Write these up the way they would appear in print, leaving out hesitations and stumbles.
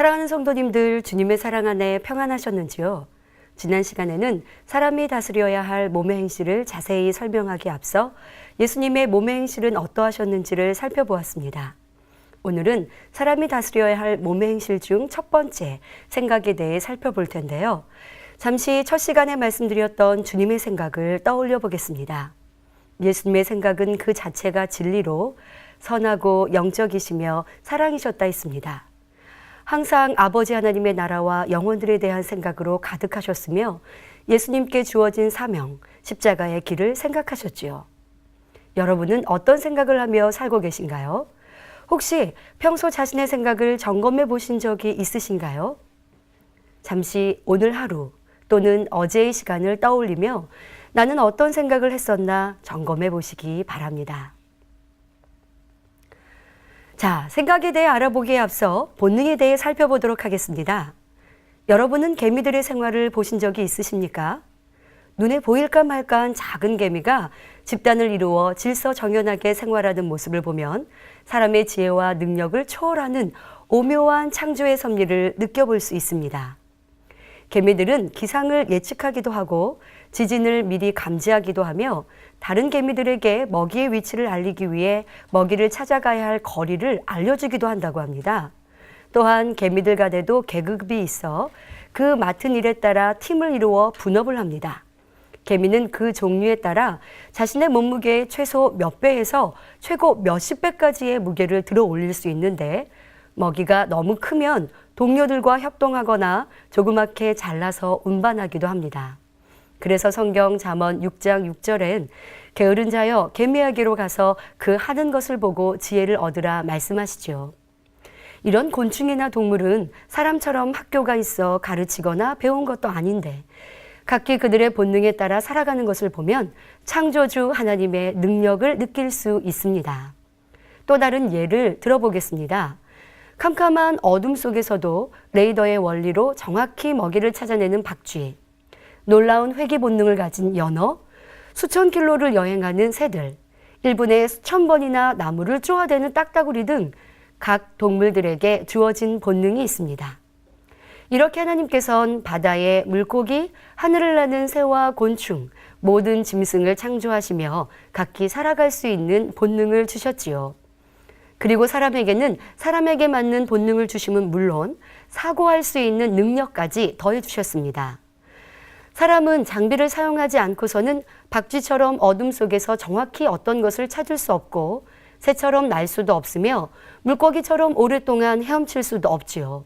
사랑하는 성도님들, 주님의 사랑 안에 평안하셨는지요? 지난 시간에는 사람이 다스려야 할 몸의 행실을 자세히 설명하기에 앞서 예수님의 몸의 행실은 어떠하셨는지를 살펴보았습니다. 오늘은 사람이 다스려야 할 몸의 행실 중 첫 번째 생각에 대해 살펴볼 텐데요. 잠시 첫 시간에 말씀드렸던 주님의 생각을 떠올려 보겠습니다. 예수님의 생각은 그 자체가 진리로 선하고 영적이시며 사랑이셨다 했습니다. 항상 아버지 하나님의 나라와 영혼들에 대한 생각으로 가득하셨으며 예수님께 주어진 사명, 십자가의 길을 생각하셨지요. 여러분은 어떤 생각을 하며 살고 계신가요? 혹시 평소 자신의 생각을 점검해 보신 적이 있으신가요? 잠시 오늘 하루 또는 어제의 시간을 떠올리며 나는 어떤 생각을 했었나 점검해 보시기 바랍니다. 자, 생각에 대해 알아보기에 앞서 본능에 대해 살펴보도록 하겠습니다. 여러분은 개미들의 생활을 보신 적이 있으십니까? 눈에 보일까 말까한 작은 개미가 집단을 이루어 질서정연하게 생활하는 모습을 보면 사람의 지혜와 능력을 초월하는 오묘한 창조의 섭리를 느껴볼 수 있습니다. 개미들은 기상을 예측하기도 하고 지진을 미리 감지하기도 하며 다른 개미들에게 먹이의 위치를 알리기 위해 먹이를 찾아가야 할 거리를 알려주기도 한다고 합니다. 또한 개미들 간에도 계급이 있어 그 맡은 일에 따라 팀을 이루어 분업을 합니다. 개미는 그 종류에 따라 자신의 몸무게의 최소 몇 배에서 최고 몇십 배까지의 무게를 들어 올릴 수 있는데 먹이가 너무 크면 동료들과 협동하거나 조그맣게 잘라서 운반하기도 합니다. 그래서 성경 잠언 6장 6절엔 게으른 자여 개미에게로 가서 그 하는 것을 보고 지혜를 얻으라 말씀하시죠. 이런 곤충이나 동물은 사람처럼 학교가 있어 가르치거나 배운 것도 아닌데 각기 그들의 본능에 따라 살아가는 것을 보면 창조주 하나님의 능력을 느낄 수 있습니다. 또 다른 예를 들어보겠습니다. 캄캄한 어둠 속에서도 레이더의 원리로 정확히 먹이를 찾아내는 박쥐, 놀라운 회귀 본능을 가진 연어, 수천 킬로를 여행하는 새들, 1분에 수천 번이나 나무를 쪼아대는 딱따구리 등 각 동물들에게 주어진 본능이 있습니다. 이렇게 하나님께서는 바다의 물고기, 하늘을 나는 새와 곤충, 모든 짐승을 창조하시며 각기 살아갈 수 있는 본능을 주셨지요. 그리고 사람에게는 사람에게 맞는 본능을 주심은 물론 사고할 수 있는 능력까지 더해 주셨습니다. 사람은 장비를 사용하지 않고서는 박쥐처럼 어둠 속에서 정확히 어떤 것을 찾을 수 없고 새처럼 날 수도 없으며 물고기처럼 오랫동안 헤엄칠 수도 없지요.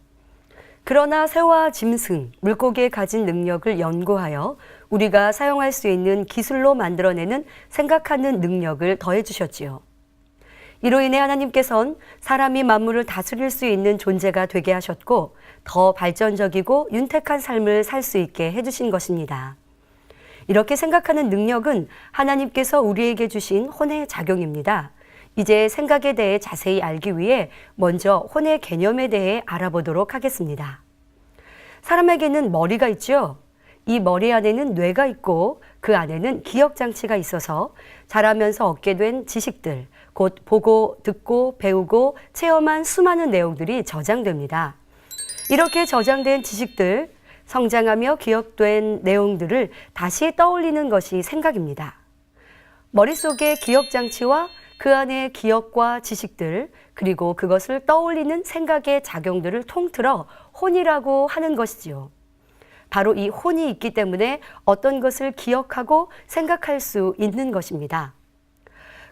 그러나 새와 짐승, 물고기에 가진 능력을 연구하여 우리가 사용할 수 있는 기술로 만들어내는 생각하는 능력을 더해 주셨지요. 이로 인해 하나님께서는 사람이 만물을 다스릴 수 있는 존재가 되게 하셨고 더 발전적이고 윤택한 삶을 살 수 있게 해주신 것입니다. 이렇게 생각하는 능력은 하나님께서 우리에게 주신 혼의 작용입니다. 이제 생각에 대해 자세히 알기 위해 먼저 혼의 개념에 대해 알아보도록 하겠습니다. 사람에게는 머리가 있죠. 이 머리 안에는 뇌가 있고 그 안에는 기억장치가 있어서 자라면서 얻게 된 지식들, 곧 보고, 듣고, 배우고, 체험한 수많은 내용들이 저장됩니다. 이렇게 저장된 지식들, 성장하며 기억된 내용들을 다시 떠올리는 것이 생각입니다. 머릿속의 기억장치와 그 안의 기억과 지식들, 그리고 그것을 떠올리는 생각의 작용들을 통틀어 혼이라고 하는 것이지요. 바로 이 혼이 있기 때문에 어떤 것을 기억하고 생각할 수 있는 것입니다.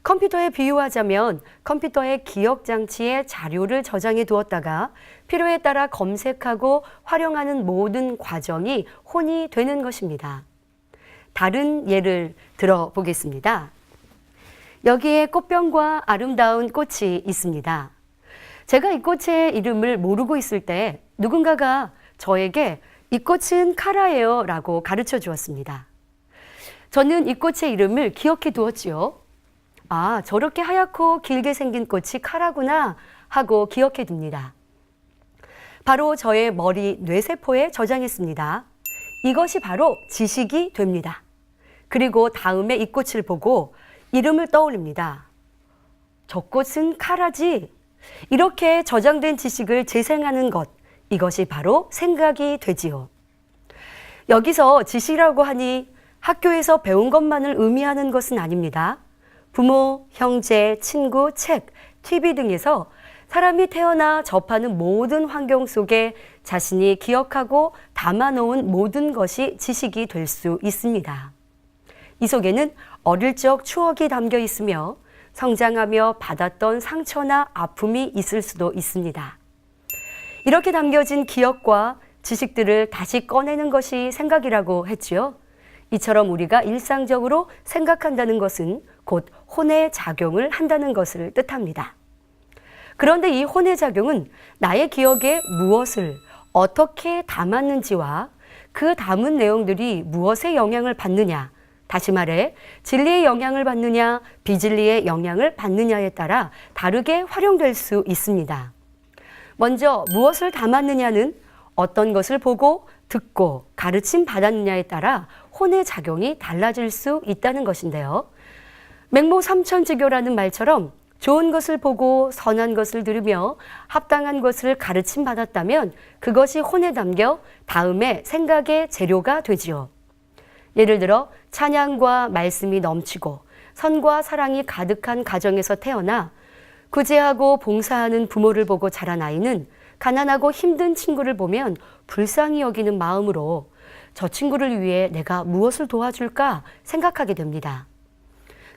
컴퓨터에 비유하자면 컴퓨터의 기억장치에 자료를 저장해 두었다가 필요에 따라 검색하고 활용하는 모든 과정이 혼이 되는 것입니다. 다른 예를 들어보겠습니다. 여기에 꽃병과 아름다운 꽃이 있습니다. 제가 이 꽃의 이름을 모르고 있을 때 누군가가 저에게 이 꽃은 카라예요 라고 가르쳐 주었습니다. 저는 이 꽃의 이름을 기억해 두었지요. 아, 저렇게 하얗고 길게 생긴 꽃이 카라구나 하고 기억해 둡니다. 바로 저의 머리 뇌세포에 저장했습니다. 이것이 바로 지식이 됩니다. 그리고 다음에 이 꽃을 보고 이름을 떠올립니다. 저 꽃은 카라지. 이렇게 저장된 지식을 재생하는 것, 이것이 바로 생각이 되지요. 여기서 지식이라고 하니 학교에서 배운 것만을 의미하는 것은 아닙니다. 부모, 형제, 친구, 책, TV 등에서 사람이 태어나 접하는 모든 환경 속에 자신이 기억하고 담아놓은 모든 것이 지식이 될 수 있습니다. 이 속에는 어릴 적 추억이 담겨 있으며 성장하며 받았던 상처나 아픔이 있을 수도 있습니다. 이렇게 담겨진 기억과 지식들을 다시 꺼내는 것이 생각이라고 했지요. 이처럼 우리가 일상적으로 생각한다는 것은 곧 혼의 작용을 한다는 것을 뜻합니다. 그런데 이 혼의 작용은 나의 기억에 무엇을 어떻게 담았는지와 그 담은 내용들이 무엇의 영향을 받느냐, 다시 말해 진리의 영향을 받느냐, 비진리의 영향을 받느냐에 따라 다르게 활용될 수 있습니다. 먼저 무엇을 담았느냐는 어떤 것을 보고 듣고 가르침 받았느냐에 따라 혼의 작용이 달라질 수 있다는 것인데요. 맹모 삼천지교라는 말처럼 좋은 것을 보고 선한 것을 들으며 합당한 것을 가르침 받았다면 그것이 혼에 담겨 다음에 생각의 재료가 되지요. 예를 들어 찬양과 말씀이 넘치고 선과 사랑이 가득한 가정에서 태어나 구제하고 봉사하는 부모를 보고 자란 아이는 가난하고 힘든 친구를 보면 불쌍히 여기는 마음으로 저 친구를 위해 내가 무엇을 도와줄까 생각하게 됩니다.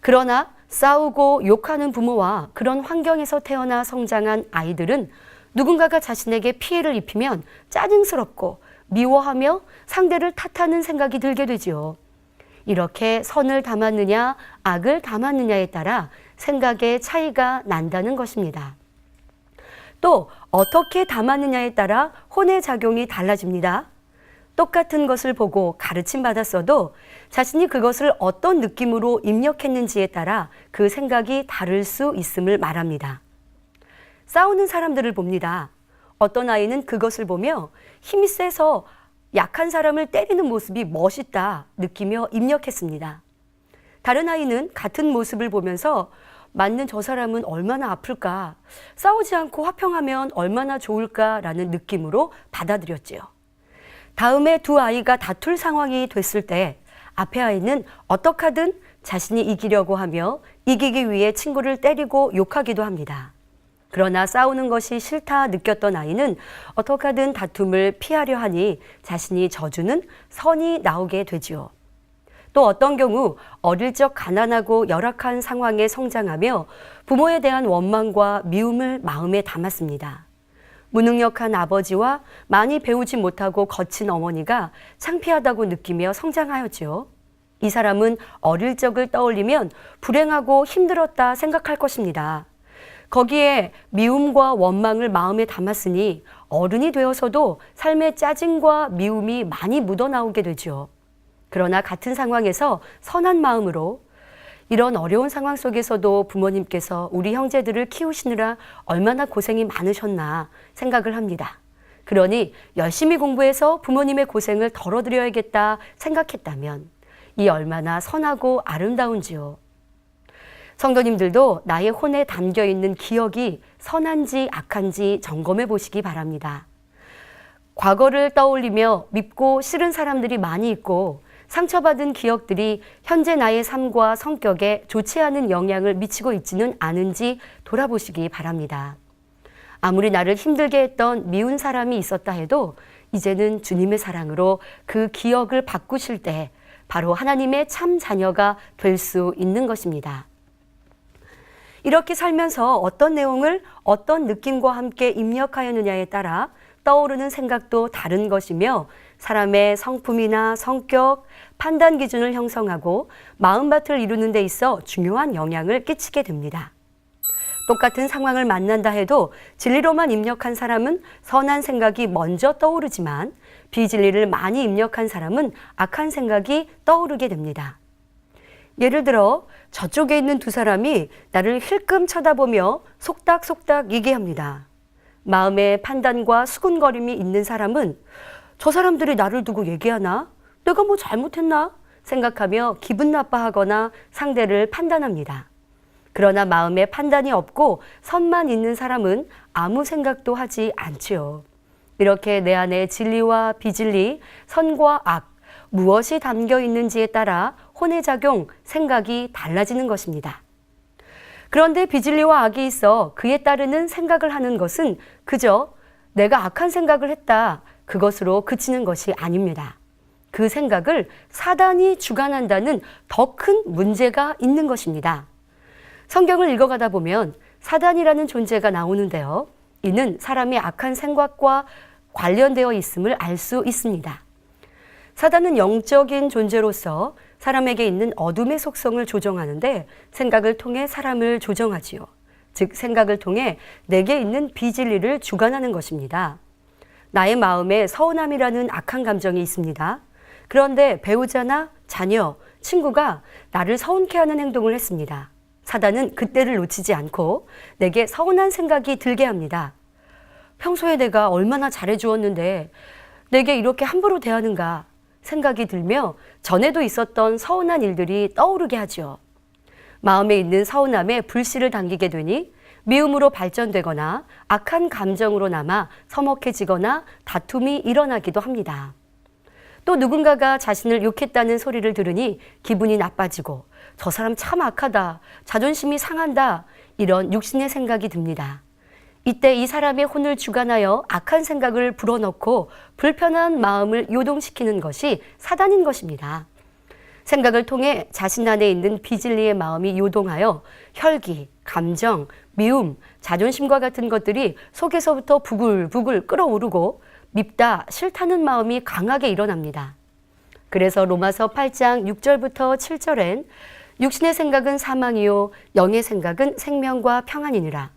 그러나 싸우고 욕하는 부모와 그런 환경에서 태어나 성장한 아이들은 누군가가 자신에게 피해를 입히면 짜증스럽고 미워하며 상대를 탓하는 생각이 들게 되지요. 이렇게 선을 담았느냐 악을 담았느냐에 따라 생각의 차이가 난다는 것입니다. 또 어떻게 담았느냐에 따라 혼의 작용이 달라집니다. 똑같은 것을 보고 가르침 받았어도 자신이 그것을 어떤 느낌으로 입력했는지에 따라 그 생각이 다를 수 있음을 말합니다. 싸우는 사람들을 봅니다. 어떤 아이는 그것을 보며 힘이 세서 약한 사람을 때리는 모습이 멋있다 느끼며 입력했습니다. 다른 아이는 같은 모습을 보면서 맞는 저 사람은 얼마나 아플까, 싸우지 않고 화평하면 얼마나 좋을까라는 느낌으로 받아들였지요. 다음에 두 아이가 다툴 상황이 됐을 때 앞에 아이는 어떻게 하든 자신이 이기려고 하며 이기기 위해 친구를 때리고 욕하기도 합니다. 그러나 싸우는 것이 싫다 느꼈던 아이는 어떻게 하든 다툼을 피하려 하니 자신이 져주는 선이 나오게 되지요. 또 어떤 경우 어릴 적 가난하고 열악한 상황에 성장하며 부모에 대한 원망과 미움을 마음에 담았습니다. 무능력한 아버지와 많이 배우지 못하고 거친 어머니가 창피하다고 느끼며 성장하였지요. 이 사람은 어릴 적을 떠올리면 불행하고 힘들었다 생각할 것입니다. 거기에 미움과 원망을 마음에 담았으니 어른이 되어서도 삶의 짜증과 미움이 많이 묻어나오게 되죠. 그러나 같은 상황에서 선한 마음으로 이런 어려운 상황 속에서도 부모님께서 우리 형제들을 키우시느라 얼마나 고생이 많으셨나 생각을 합니다. 그러니 열심히 공부해서 부모님의 고생을 덜어드려야겠다 생각했다면 이 얼마나 선하고 아름다운지요. 성도님들도 나의 혼에 담겨있는 기억이 선한지 악한지 점검해 보시기 바랍니다. 과거를 떠올리며 밉고 싫은 사람들이 많이 있고 상처받은 기억들이 현재 나의 삶과 성격에 좋지 않은 영향을 미치고 있지는 않은지 돌아보시기 바랍니다. 아무리 나를 힘들게 했던 미운 사람이 있었다 해도 이제는 주님의 사랑으로 그 기억을 바꾸실 때 바로 하나님의 참 자녀가 될 수 있는 것입니다. 이렇게 살면서 어떤 내용을 어떤 느낌과 함께 입력하였느냐에 따라 떠오르는 생각도 다른 것이며 사람의 성품이나 성격, 판단 기준을 형성하고 마음밭을 이루는 데 있어 중요한 영향을 끼치게 됩니다. 똑같은 상황을 만난다 해도 진리로만 입력한 사람은 선한 생각이 먼저 떠오르지만 비진리를 많이 입력한 사람은 악한 생각이 떠오르게 됩니다. 예를 들어 저쪽에 있는 두 사람이 나를 힐끔 쳐다보며 속닥속닥 얘기합니다. 마음에 판단과 수군거림이 있는 사람은 저 사람들이 나를 두고 얘기하나? 내가 뭐 잘못했나? 생각하며 기분 나빠하거나 상대를 판단합니다. 그러나 마음에 판단이 없고 선만 있는 사람은 아무 생각도 하지 않지요. 이렇게 내 안에 진리와 비진리, 선과 악, 무엇이 담겨 있는지에 따라 혼의 작용, 생각이 달라지는 것입니다. 그런데 비진리와 악이 있어 그에 따르는 생각을 하는 것은 그저 내가 악한 생각을 했다, 그것으로 그치는 것이 아닙니다. 그 생각을 사단이 주관한다는 더 큰 문제가 있는 것입니다. 성경을 읽어가다 보면 사단이라는 존재가 나오는데요. 이는 사람의 악한 생각과 관련되어 있음을 알 수 있습니다. 사단은 영적인 존재로서 사람에게 있는 어둠의 속성을 조정하는데 생각을 통해 사람을 조정하지요. 즉 생각을 통해 내게 있는 비진리를 주관하는 것입니다. 나의 마음에 서운함이라는 악한 감정이 있습니다. 그런데 배우자나 자녀, 친구가 나를 서운케 하는 행동을 했습니다. 사단은 그때를 놓치지 않고 내게 서운한 생각이 들게 합니다. 평소에 내가 얼마나 잘해주었는데 내게 이렇게 함부로 대하는가 생각이 들며 전에도 있었던 서운한 일들이 떠오르게 하죠. 마음에 있는 서운함에 불씨를 당기게 되니 미움으로 발전되거나 악한 감정으로 남아 서먹해지거나 다툼이 일어나기도 합니다. 또 누군가가 자신을 욕했다는 소리를 들으니 기분이 나빠지고 저 사람 참 악하다, 자존심이 상한다, 이런 육신의 생각이 듭니다. 이때 이 사람의 혼을 주관하여 악한 생각을 불어넣고 불편한 마음을 요동시키는 것이 사단인 것입니다. 생각을 통해 자신 안에 있는 비진리의 마음이 요동하여 혈기, 감정, 미움, 자존심과 같은 것들이 속에서부터 부글부글 끓어오르고 밉다, 싫다는 마음이 강하게 일어납니다. 그래서 로마서 8장 6절부터 7절엔 육신의 생각은 사망이요 영의 생각은 생명과 평안이니라.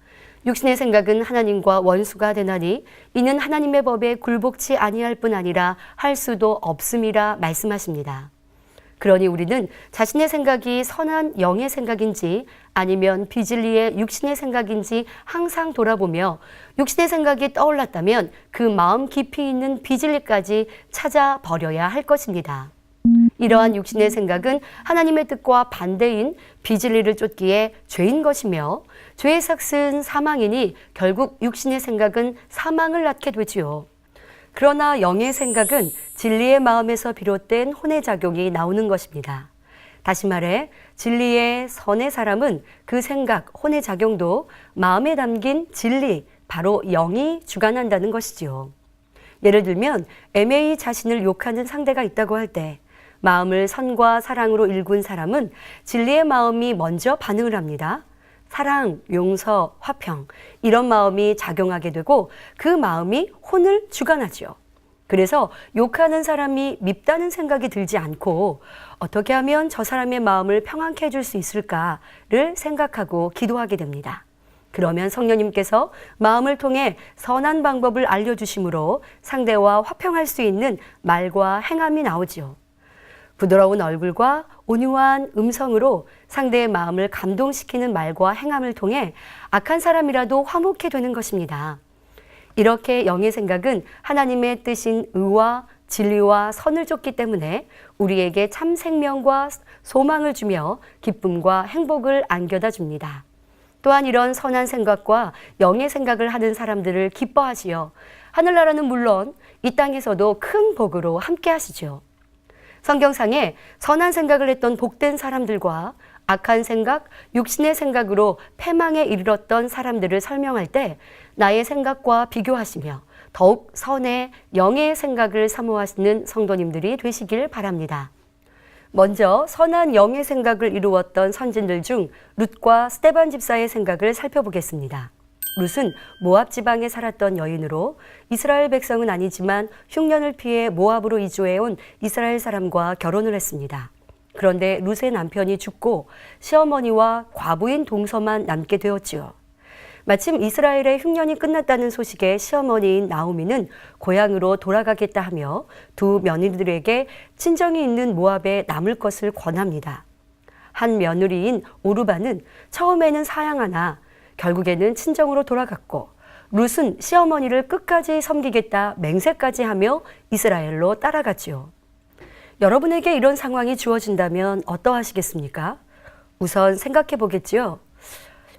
육신의 생각은 하나님과 원수가 되나니 이는 하나님의 법에 굴복치 아니할 뿐 아니라 할 수도 없음이라 말씀하십니다. 그러니 우리는 자신의 생각이 선한 영의 생각인지 아니면 비진리의 육신의 생각인지 항상 돌아보며 육신의 생각이 떠올랐다면 그 마음 깊이 있는 비진리까지 찾아버려야 할 것입니다. 이러한 육신의 생각은 하나님의 뜻과 반대인 비진리를 쫓기에 죄인 것이며 죄의 삭은 사망이니 결국 육신의 생각은 사망을 낳게 되지요. 그러나 영의 생각은 진리의 마음에서 비롯된 혼의 작용이 나오는 것입니다. 다시 말해 진리의 선의 사람은 그 생각, 혼의 작용도 마음에 담긴 진리, 바로 영이 주관한다는 것이지요. 예를 들면 애매히 자신을 욕하는 상대가 있다고 할 때 마음을 선과 사랑으로 일군 사람은 진리의 마음이 먼저 반응을 합니다. 사랑, 용서, 화평 이런 마음이 작용하게 되고 그 마음이 혼을 주관하죠. 그래서 욕하는 사람이 밉다는 생각이 들지 않고 어떻게 하면 저 사람의 마음을 평안케 해줄 수 있을까를 생각하고 기도하게 됩니다. 그러면 성령님께서 마음을 통해 선한 방법을 알려주심으로 상대와 화평할 수 있는 말과 행함이 나오지요. 부드러운 얼굴과 온유한 음성으로 상대의 마음을 감동시키는 말과 행함을 통해 악한 사람이라도 화목해 되는 것입니다. 이렇게 영의 생각은 하나님의 뜻인 의와 진리와 선을 쫓기 때문에 우리에게 참 생명과 소망을 주며 기쁨과 행복을 안겨다 줍니다. 또한 이런 선한 생각과 영의 생각을 하는 사람들을 기뻐하시어 하늘나라는 물론 이 땅에서도 큰 복으로 함께 하시죠. 성경상에 선한 생각을 했던 복된 사람들과 악한 생각, 육신의 생각으로 패망에 이르렀던 사람들을 설명할 때 나의 생각과 비교하시며 더욱 선의 영의 생각을 사모하시는 성도님들이 되시길 바랍니다. 먼저 선한 영의 생각을 이루었던 선진들 중 룻과 스데반 집사의 생각을 살펴보겠습니다. 룻은 모압 지방에 살았던 여인으로 이스라엘 백성은 아니지만 흉년을 피해 모압으로 이주해온 이스라엘 사람과 결혼을 했습니다. 그런데 룻의 남편이 죽고 시어머니와 과부인 동서만 남게 되었지요. 마침 이스라엘의 흉년이 끝났다는 소식에 시어머니인 나오미는 고향으로 돌아가겠다 하며 두 며느리들에게 친정이 있는 모압에 남을 것을 권합니다. 한 며느리인 오르바는 처음에는 사양하나 결국에는 친정으로 돌아갔고 룻은 시어머니를 끝까지 섬기겠다 맹세까지 하며 이스라엘로 따라갔지요. 여러분에게 이런 상황이 주어진다면 어떠하시겠습니까? 우선 생각해 보겠지요.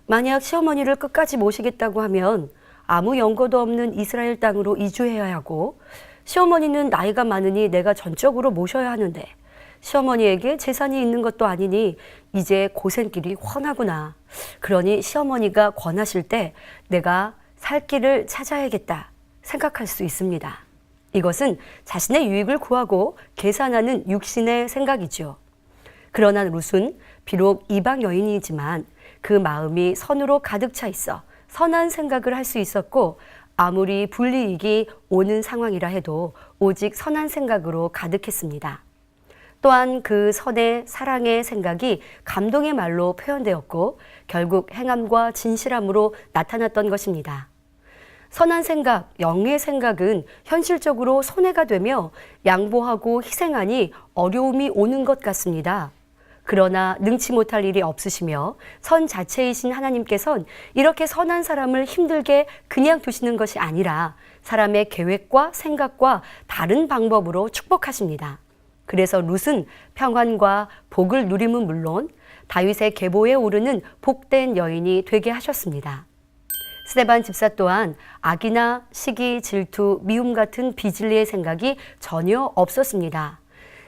만약 시어머니를 끝까지 모시겠다고 하면 아무 연고도 없는 이스라엘 땅으로 이주해야 하고 시어머니는 나이가 많으니 내가 전적으로 모셔야 하는데 시어머니에게 재산이 있는 것도 아니니 이제 고생길이 훤하구나. 그러니 시어머니가 권하실 때 내가 살 길을 찾아야겠다 생각할 수 있습니다. 이것은 자신의 유익을 구하고 계산하는 육신의 생각이죠. 그러나 룻은 비록 이방 여인이지만 그 마음이 선으로 가득 차 있어 선한 생각을 할 수 있었고 아무리 불이익이 오는 상황이라 해도 오직 선한 생각으로 가득했습니다. 또한 그 선의 사랑의 생각이 감동의 말로 표현되었고 결국 행함과 진실함으로 나타났던 것입니다. 선한 생각, 영의 생각은 현실적으로 손해가 되며 양보하고 희생하니 어려움이 오는 것 같습니다. 그러나 능치 못할 일이 없으시며 선 자체이신 하나님께서는 이렇게 선한 사람을 힘들게 그냥 두시는 것이 아니라 사람의 계획과 생각과 다른 방법으로 축복하십니다. 그래서 룻은 평안과 복을 누림은 물론 다윗의 계보에 오르는 복된 여인이 되게 하셨습니다. 스데반 집사 또한 악이나 시기, 질투, 미움 같은 비진리의 생각이 전혀 없었습니다.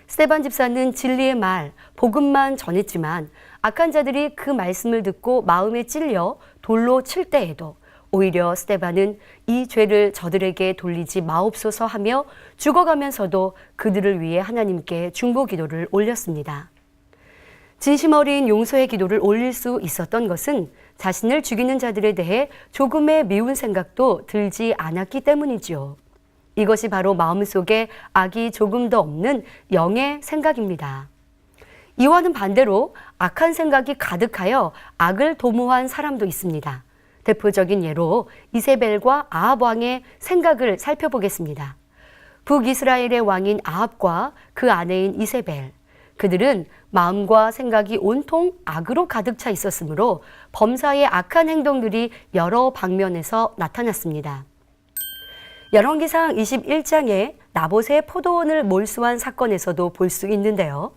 스데반 집사는 진리의 말, 복음만 전했지만 악한 자들이 그 말씀을 듣고 마음에 찔려 돌로 칠 때에도 오히려 스데반은 이 죄를 저들에게 돌리지 마옵소서 하며 죽어가면서도 그들을 위해 하나님께 중보 기도를 올렸습니다. 진심 어린 용서의 기도를 올릴 수 있었던 것은 자신을 죽이는 자들에 대해 조금의 미운 생각도 들지 않았기 때문이지요. 이것이 바로 마음속에 악이 조금도 없는 영의 생각입니다. 이와는 반대로 악한 생각이 가득하여 악을 도모한 사람도 있습니다. 대표적인 예로 이세벨과 아합 왕의 생각을 살펴보겠습니다. 북이스라엘의 왕인 아합과 그 아내인 이세벨, 그들은 마음과 생각이 온통 악으로 가득 차 있었으므로 범사의 악한 행동들이 여러 방면에서 나타났습니다. 열왕기상 21장에 나봇의 포도원을 몰수한 사건에서도 볼 수 있는데요.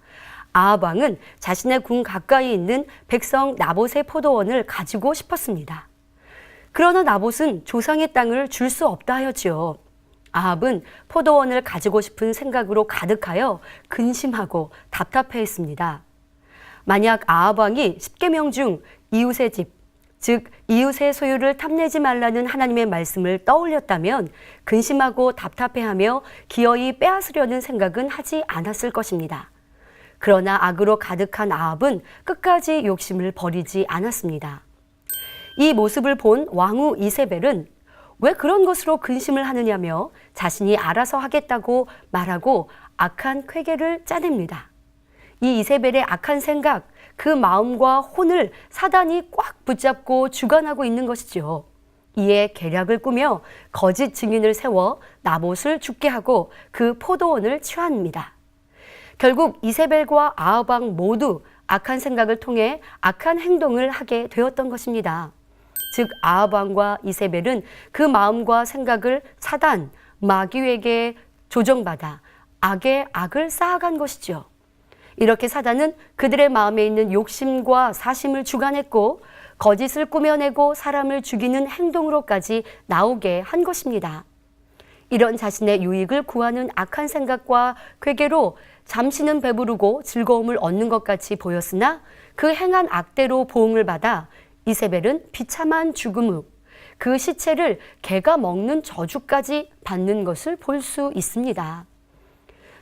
아합 왕은 자신의 궁 가까이 있는 백성 나봇의 포도원을 가지고 싶었습니다. 그러나 나봇은 조상의 땅을 줄 수 없다 하였지요. 아합은 포도원을 가지고 싶은 생각으로 가득하여 근심하고 답답해했습니다. 만약 아합 왕이 10계명 중 이웃의 집, 즉 이웃의 소유를 탐내지 말라는 하나님의 말씀을 떠올렸다면 근심하고 답답해하며 기어이 빼앗으려는 생각은 하지 않았을 것입니다. 그러나 악으로 가득한 아합은 끝까지 욕심을 버리지 않았습니다. 이 모습을 본 왕후 이세벨은 왜 그런 것으로 근심을 하느냐며 자신이 알아서 하겠다고 말하고 악한 쾌계를 짜냅니다. 이 이세벨의 악한 생각, 그 마음과 혼을 사단이 꽉 붙잡고 주관하고 있는 것이죠. 이에 계략을 꾸며 거짓 증인을 세워 나봇을 죽게 하고 그 포도원을 취합니다. 결국 이세벨과 아합 왕 모두 악한 생각을 통해 악한 행동을 하게 되었던 것입니다. 즉 아합 왕과 이세벨은 그 마음과 생각을 사단, 마귀에게 조정받아 악의 악을 쌓아간 것이죠. 이렇게 사단은 그들의 마음에 있는 욕심과 사심을 주관했고 거짓을 꾸며내고 사람을 죽이는 행동으로까지 나오게 한 것입니다. 이런 자신의 유익을 구하는 악한 생각과 쾌계로 잠시는 배부르고 즐거움을 얻는 것 같이 보였으나 그 행한 악대로 보응을 받아 이세벨은 비참한 죽음 후 그 시체를 개가 먹는 저주까지 받는 것을 볼 수 있습니다.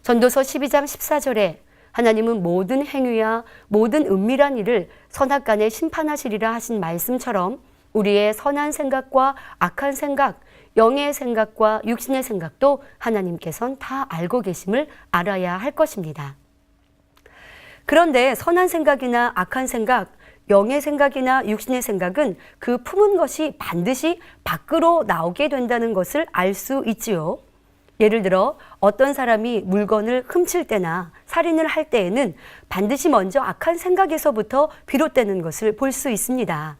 전도서 12장 14절에 하나님은 모든 행위와 모든 은밀한 일을 선악간에 심판하시리라 하신 말씀처럼 우리의 선한 생각과 악한 생각, 영의 생각과 육신의 생각도 하나님께서는 다 알고 계심을 알아야 할 것입니다. 그런데 선한 생각이나 악한 생각, 영의 생각이나 육신의 생각은 그 품은 것이 반드시 밖으로 나오게 된다는 것을 알 수 있지요. 예를 들어 어떤 사람이 물건을 훔칠 때나 살인을 할 때에는 반드시 먼저 악한 생각에서부터 비롯되는 것을 볼 수 있습니다.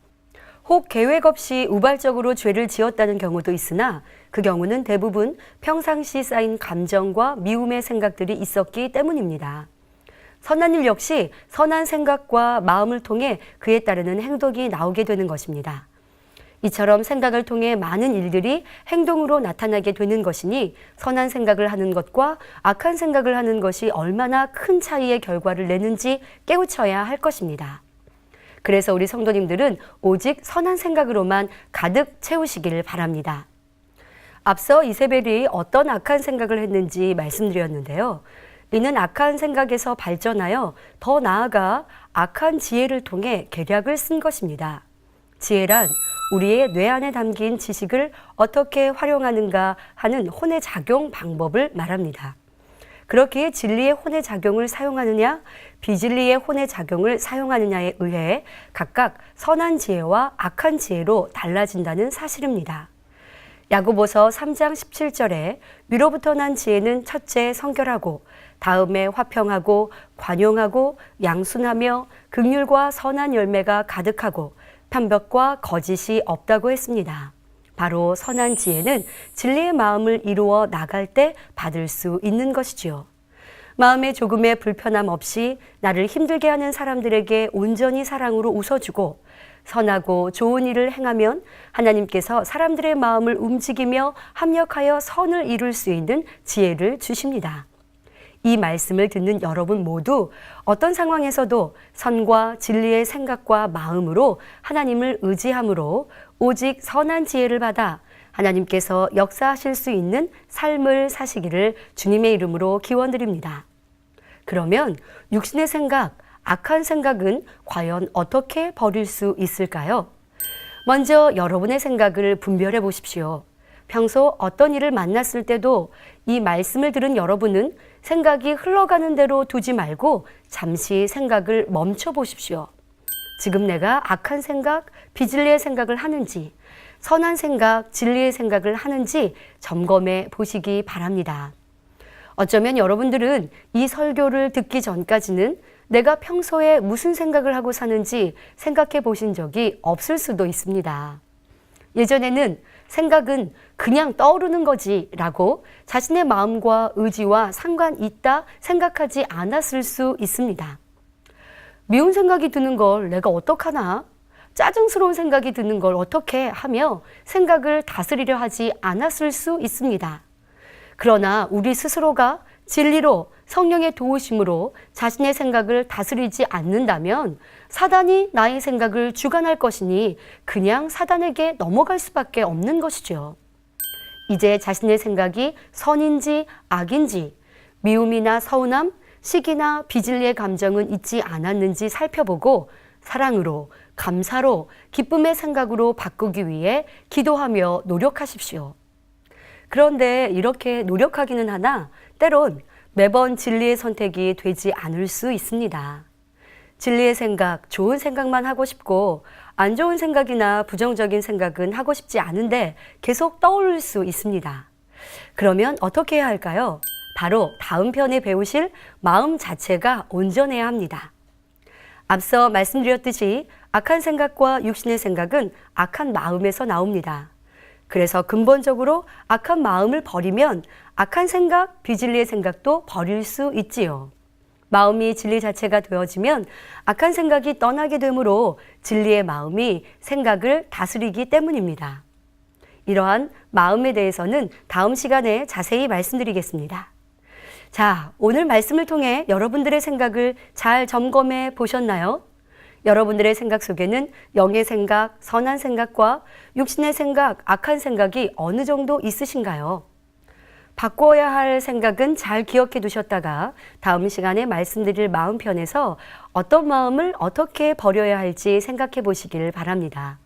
혹 계획 없이 우발적으로 죄를 지었다는 경우도 있으나 그 경우는 대부분 평상시 쌓인 감정과 미움의 생각들이 있었기 때문입니다. 선한 일 역시 선한 생각과 마음을 통해 그에 따르는 행동이 나오게 되는 것입니다. 이처럼 생각을 통해 많은 일들이 행동으로 나타나게 되는 것이니 선한 생각을 하는 것과 악한 생각을 하는 것이 얼마나 큰 차이의 결과를 내는지 깨우쳐야 할 것입니다. 그래서 우리 성도님들은 오직 선한 생각으로만 가득 채우시기를 바랍니다. 앞서 이세벨이 어떤 악한 생각을 했는지 말씀드렸는데요. 이는 악한 생각에서 발전하여 더 나아가 악한 지혜를 통해 계략을 쓴 것입니다. 지혜란 우리의 뇌 안에 담긴 지식을 어떻게 활용하는가 하는 혼의 작용 방법을 말합니다. 그렇기에 진리의 혼의 작용을 사용하느냐, 비진리의 혼의 작용을 사용하느냐에 의해 각각 선한 지혜와 악한 지혜로 달라진다는 사실입니다. 야고보서 3장 17절에 위로부터 난 지혜는 첫째 성결하고 다음에 화평하고 관용하고 양순하며 긍휼과 선한 열매가 가득하고 편벽과 거짓이 없다고 했습니다. 바로 선한 지혜는 진리의 마음을 이루어 나갈 때 받을 수 있는 것이지요. 마음에 조금의 불편함 없이 나를 힘들게 하는 사람들에게 온전히 사랑으로 웃어주고 선하고 좋은 일을 행하면 하나님께서 사람들의 마음을 움직이며 합력하여 선을 이룰 수 있는 지혜를 주십니다. 이 말씀을 듣는 여러분 모두 어떤 상황에서도 선과 진리의 생각과 마음으로 하나님을 의지함으로 오직 선한 지혜를 받아 하나님께서 역사하실 수 있는 삶을 사시기를 주님의 이름으로 기원드립니다. 그러면 육신의 생각, 악한 생각은 과연 어떻게 버릴 수 있을까요? 먼저 여러분의 생각을 분별해 보십시오. 평소 어떤 일을 만났을 때도 이 말씀을 들은 여러분은 생각이 흘러가는 대로 두지 말고 잠시 생각을 멈춰 보십시오. 지금 내가 악한 생각, 비진리의 생각을 하는지, 선한 생각, 진리의 생각을 하는지 점검해 보시기 바랍니다. 어쩌면 여러분들은 이 설교를 듣기 전까지는 내가 평소에 무슨 생각을 하고 사는지 생각해 보신 적이 없을 수도 있습니다. 예전에는 생각은 그냥 떠오르는 거지 라고 자신의 마음과 의지와 상관있다 생각하지 않았을 수 있습니다. 미운 생각이 드는 걸 내가 어떡하나? 짜증스러운 생각이 드는 걸 어떻게 하며 생각을 다스리려 하지 않았을 수 있습니다. 그러나 우리 스스로가 진리로 성령의 도우심으로 자신의 생각을 다스리지 않는다면 사단이 나의 생각을 주관할 것이니 그냥 사단에게 넘어갈 수밖에 없는 것이죠. 이제 자신의 생각이 선인지 악인지, 미움이나 서운함, 시기나 비진리의 감정은 있지 않았는지 살펴보고 사랑으로, 감사로, 기쁨의 생각으로 바꾸기 위해 기도하며 노력하십시오. 그런데 이렇게 노력하기는 하나 때론 매번 진리의 선택이 되지 않을 수 있습니다. 진리의 생각, 좋은 생각만 하고 싶고 안 좋은 생각이나 부정적인 생각은 하고 싶지 않은데 계속 떠오를 수 있습니다. 그러면 어떻게 해야 할까요? 바로 다음 편에 배우실 마음 자체가 온전해야 합니다. 앞서 말씀드렸듯이 악한 생각과 육신의 생각은 악한 마음에서 나옵니다. 그래서 근본적으로 악한 마음을 버리면 악한 생각, 비진리의 생각도 버릴 수 있지요. 마음이 진리 자체가 되어지면 악한 생각이 떠나게 되므로 진리의 마음이 생각을 다스리기 때문입니다. 이러한 마음에 대해서는 다음 시간에 자세히 말씀드리겠습니다. 자, 오늘 말씀을 통해 여러분들의 생각을 잘 점검해 보셨나요? 여러분들의 생각 속에는 영의 생각, 선한 생각과 육신의 생각, 악한 생각이 어느 정도 있으신가요? 바꿔야 할 생각은 잘 기억해 두셨다가 다음 시간에 말씀드릴 마음편에서 어떤 마음을 어떻게 버려야 할지 생각해 보시길 바랍니다.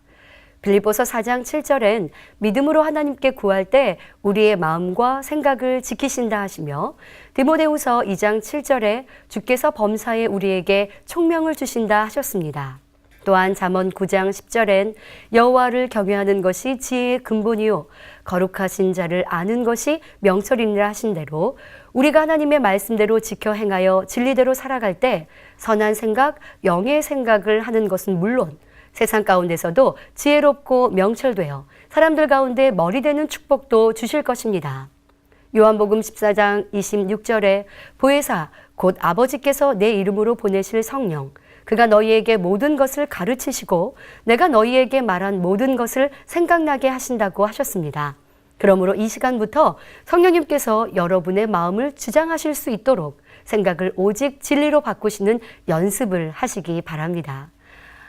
빌립보서 4장 7절엔 믿음으로 하나님께 구할 때 우리의 마음과 생각을 지키신다 하시며 디모데후서 2장 7절에 주께서 범사에 우리에게 총명을 주신다 하셨습니다. 또한 잠언 9장 10절엔 여호와를 경외하는 것이 지혜의 근본이요 거룩하신 자를 아는 것이 명철이니라 하신 대로 우리가 하나님의 말씀대로 지켜 행하여 진리대로 살아갈 때 선한 생각, 영의 생각을 하는 것은 물론 세상 가운데서도 지혜롭고 명철되어 사람들 가운데 머리 되는 축복도 주실 것입니다. 요한복음 14장 26절에 보혜사 곧 아버지께서 내 이름으로 보내실 성령 그가 너희에게 모든 것을 가르치시고 내가 너희에게 말한 모든 것을 생각나게 하신다고 하셨습니다. 그러므로 이 시간부터 성령님께서 여러분의 마음을 주장하실 수 있도록 생각을 오직 진리로 바꾸시는 연습을 하시기 바랍니다.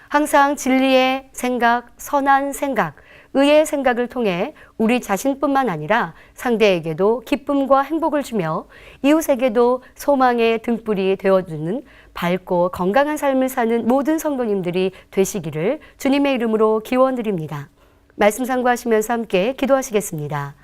항상 진리의 생각, 선한 생각, 의의 생각을 통해 우리 자신뿐만 아니라 상대에게도 기쁨과 행복을 주며 이웃에게도 소망의 등불이 되어주는 밝고 건강한 삶을 사는 모든 성도님들이 되시기를 주님의 이름으로 기원드립니다. 말씀 상고하시면서 함께 기도하시겠습니다.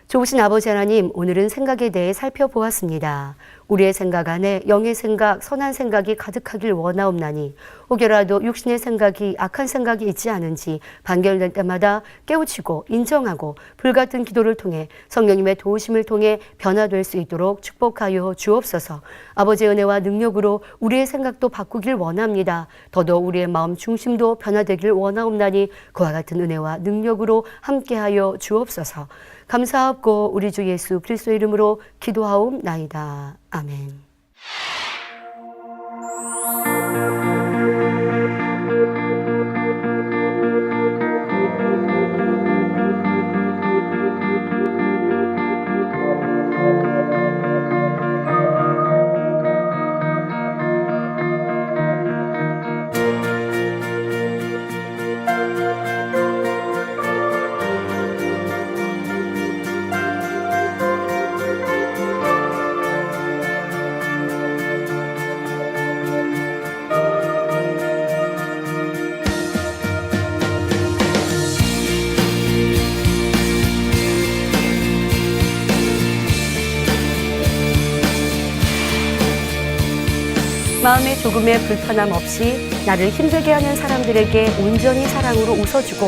좋으신 아버지 하나님, 오늘은 생각에 대해 살펴보았습니다. 우리의 생각 안에 영의 생각, 선한 생각이 가득하길 원하옵나니 혹여라도 육신의 생각이 악한 생각이 있지 않은지 반결될 때마다 깨우치고 인정하고 불같은 기도를 통해 성령님의 도우심을 통해 변화될 수 있도록 축복하여 주옵소서. 아버지의 은혜와 능력으로 우리의 생각도 바꾸길 원합니다. 더더욱 우리의 마음 중심도 변화되길 원하옵나니 그와 같은 은혜와 능력으로 함께하여 주옵소서. 감사하고 우리 주 예수 그리스도의 이름으로 기도하옵나이다. 아멘. 마음에 조금의 불편함 없이 나를 힘들게 하는 사람들에게 온전히 사랑으로 웃어주고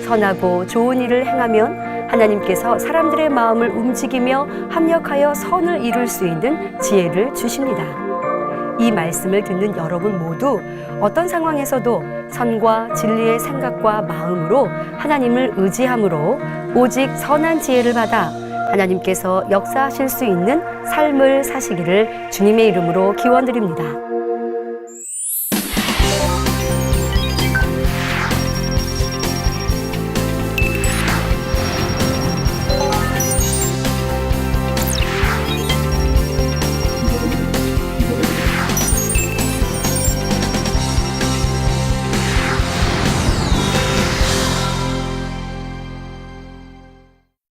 선하고 좋은 일을 행하면 하나님께서 사람들의 마음을 움직이며 합력하여 선을 이룰 수 있는 지혜를 주십니다. 이 말씀을 듣는 여러분 모두 어떤 상황에서도 선과 진리의 생각과 마음으로 하나님을 의지함으로 오직 선한 지혜를 받아 하나님께서 역사하실 수 있는 삶을 사시기를 주님의 이름으로 기원드립니다.